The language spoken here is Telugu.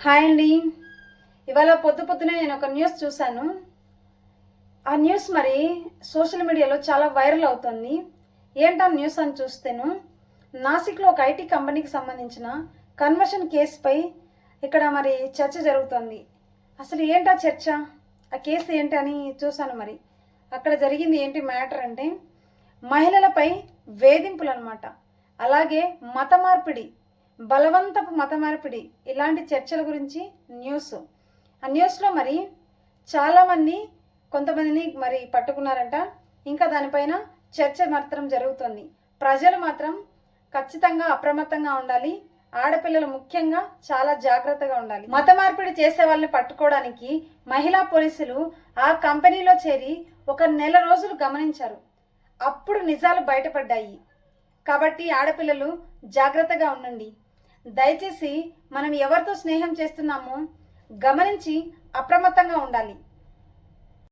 హాయ్ అండి. ఇవాళ పొద్దున్నే నేను ఒక న్యూస్ చూశాను. ఆ న్యూస్ మరి సోషల్ మీడియాలో చాలా వైరల్ అవుతుంది. ఏంటా న్యూస్ అని చూస్తేను, నాసిక్లో ఒక ఐటీ కంపెనీకి సంబంధించిన కన్వర్షన్ కేసుపై ఇక్కడ మరి చర్చ జరుగుతుంది. అసలు ఏంటా చర్చ, ఆ కేసు ఏంటి అని చూశాను. మరి అక్కడ జరిగింది ఏంటి మ్యాటర్ అంటే, మహిళలపై వేధింపులు అనమాట. అలాగే మత మార్పిడి, బలవంతపు మత మార్పిడి, ఇలాంటి చర్చల గురించి న్యూస్. ఆ న్యూస్లో మరి చాలామంది కొంతమందిని మరి పట్టుకున్నారంట. ఇంకా దానిపైన చర్చ మాత్రం జరుగుతుంది. ప్రజలు మాత్రం ఖచ్చితంగా అప్రమత్తంగా ఉండాలి. ఆడపిల్లలు ముఖ్యంగా చాలా జాగ్రత్తగా ఉండాలి. మత మార్పిడి చేసే వాళ్ళని పట్టుకోవడానికి మహిళా పోలీసులు ఆ కంపెనీలో చేరి 1 నెల రోజులు గమనించారు. అప్పుడు నిజాలు బయటపడ్డాయి. కాబట్టి ఆడపిల్లలు జాగ్రత్తగా ఉండండి. దయచేసి మనం ఎవరితో స్నేహం చేస్తున్నామో గమనించి అప్రమత్తంగా ఉండాలి.